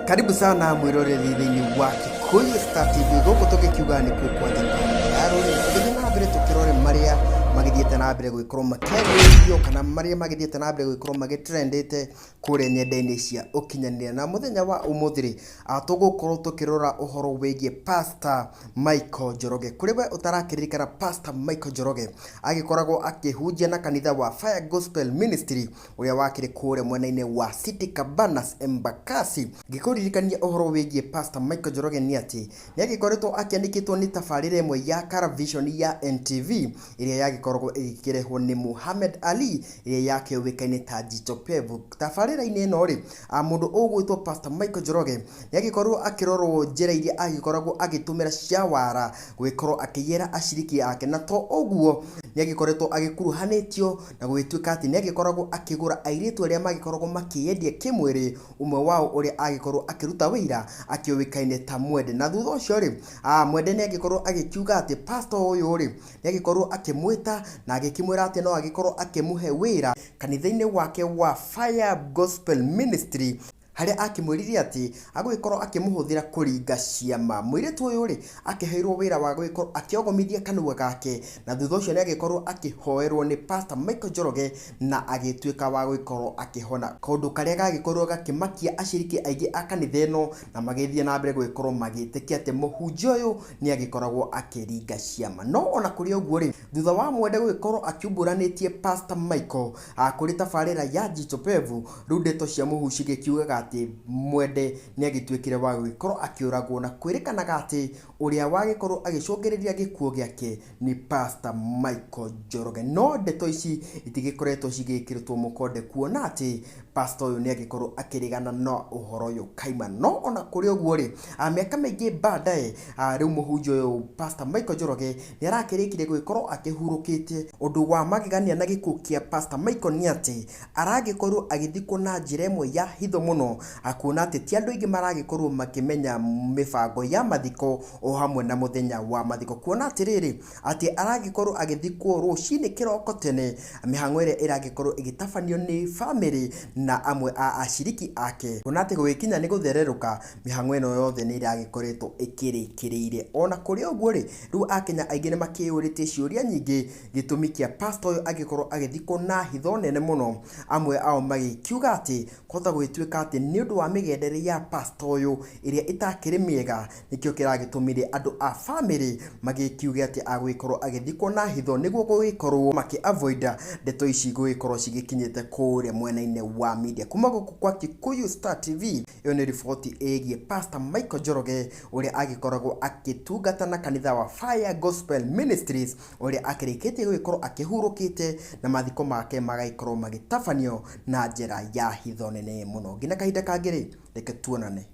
Karibu sana mwiroreri thĩinĩ wa Kikuyu Star TV gũkũ tũgĩkiuga nĩ kũkwandĩka yarũrĩ tũgĩthiĩ na mbere tũkĩrore marĩa magĩthiĩte na mbere gwĩkorwo makĩarĩrĩrio kana marĩa magĩthiĩte na mbere gwĩkorwo magĩtrendĩte kũrĩa nyenda-inĩ cia ũkinyanĩria. Na mũthenya wa ũmũthĩ tũgũkorwo tũkĩrora ũhoro wĩgiĩ Pastor Maithorì Njoroge. Kũrĩ we ũtarakĩririkana Pastor Maithorì Njoroge agĩkoragwo akĩhunjia na kanitha wa Fire Gospel Ministry ũrĩa wakĩrĩ kũrĩa mwena-inĩ wa City Cabanas Embakasi. Ngĩkũririkania ũhoro wĩgiĩ Pastor Maithorì Njoroge nĩ atĩ nĩagĩkoretwo akĩandĩkĩtwo nĩ tabarĩra ĩmwe ya Television ya NTV ĩrĩa yagĩkoragwo ĩgĩkĩrehwo nĩ Muhammad Ali ĩrĩa yakĩũĩkaine ta Jicho Pevu. Tabarĩra-inĩ ĩno rĩ mũndũ ũgwĩtwo Pastor Maithorì Njoroge nĩagĩkorwo akĩrorwo njĩra iria agĩkoragwo agĩtũmĩra cia wara gwĩkorwo akĩyera aciriki ake, na to ũguo nĩagĩkoretwo agĩkuruhanĩtio na gũgĩtuĩka atĩ nĩagĩkoragwo akĩgũra airĩtu arĩa magĩkoragwo makĩyendia kĩmwĩrĩ, ũmwe wao ũrĩa agĩkorwo akĩruta wĩra akĩũĩkaine ta Mwende. Na thutha ũcio rĩ Mwende nĩagĩkorwo agĩkiuga atĩ pastor ũyũ rĩ nĩagĩkorwo akĩmwĩta na agĩkĩmwĩra atĩ no agĩkorwo akĩmũhe wĩra kanitha-inĩ wake wa Fire Gospel Ministry, harĩa akĩmwĩrire atĩ agũgĩkorwo akĩmũhũthĩra kũringa ciama. Mũirĩtu ũyũ rĩ akĩheirwo wĩra wa gũgĩkorwo akĩogomithia kanua gake, na thutha ũcio nĩagĩkorwo akĩhoerwo nĩ Pastor Maithorì Njoroge na agĩtuĩka wa gũgĩkorwo akĩhona, kaũndũ karĩa gagĩkorwo gakĩmakia aciriki aingĩ a kanitha ĩno na magĩthiĩ na mbere gũgĩkorwo magĩtĩkia atĩ mũhunjia ũyũ nĩagĩkoragwo akĩringa ciama. No ona kũrĩ ũguo rĩ thutha wa Mwende gũgĩkorwo akiumbũranĩtie Pastor Maithorì kũrĩ tabarĩra ya Jicho Pevu, rĩu ndeto cia mũhuhu cigĩkiugaga atĩ Mwende nĩagĩtuĩkire wa gũgĩkorwo akĩũragwo na kwĩrĩkanaga atĩ ũrĩa wagĩkorwo agĩcũngĩrĩria gĩkuũ gĩake nĩ Pastor Maithorì Njoroge. No ndeto ici itigĩkoretwo cigĩkĩrĩtwo mũkonde kuona atĩ pastor ũyũ nĩagĩkorwo akĩrĩgana na ũhoro ũyũ kaima. No ona kũrĩ ũguo rĩ mĩaka mĩingĩ baadaye rĩu mũhunjia ũyũ Pastor Maithorì Njoroge nĩarakĩrĩkire gũgĩkorwo akĩhurũkĩte. Ũndũ wa magegania na gĩkuũ kĩa Pastor Maithorì nĩ atĩ aragĩkorwo agĩthikwo na njĩra ĩmwe ya hitho mũno, akuona atĩ ti andũ aingĩ maragĩkorwo makĩmenya mĩbango ya mathiko o hamwe na mũthenya wa mathiko, kuona atĩrĩrĩ atĩ aragĩkorwo agĩthikwo rũcinĩ kĩroko tene, mĩhang'o ĩrĩa ĩragĩkorwo ĩgĩtabanio nĩ bamĩrĩ na amwe a aciriki ake, kuona atĩ gũgĩkinya nĩ gũthererũka mĩhang'o ĩno yothe nĩ ĩragĩkoretwo ĩkĩrĩkĩrĩire. Ona kũrĩ ũguo rĩ rĩu Akenya aingĩ nĩ makĩyũrĩtie ciũria nyingĩ gĩtũmi kĩa pastor ũyũ agĩkorwo agĩthikwo na hitho nene mũno, amwe ao magĩkiuga atĩ kũhota gũgĩtuĩka atĩ nĩ ũndũ wa mĩgendere ya pastor ũyũ ĩrĩa ĩtakĩrĩ mĩega nĩkĩo kĩragĩtũmire andũ a bamĩrĩ magĩkiuge atĩ agũgĩkorwo agĩthikwo na hitho nĩguo gũgĩkorwo makĩ-avoid ndeto ici gũgĩkorwo cigĩkinyĩte kũrĩa mwena-inĩ wa media. Kuma gũkũ kwa Kikuyu Star TV, ĩyo nĩ riboti ĩgiĩ Pastor Maithorì Njoroge ũrĩa agĩkoragwo akĩtungata na kanitha wa Fire Gospel Ministries, ũrĩa akĩrĩkĩtie gũgĩkorwo akĩhurũkĩte na mathiko make magagĩkorwo magĩtabanio na njĩra ya hitho nene mũno. Nginya kahinda kangĩ rĩ reke tuonane.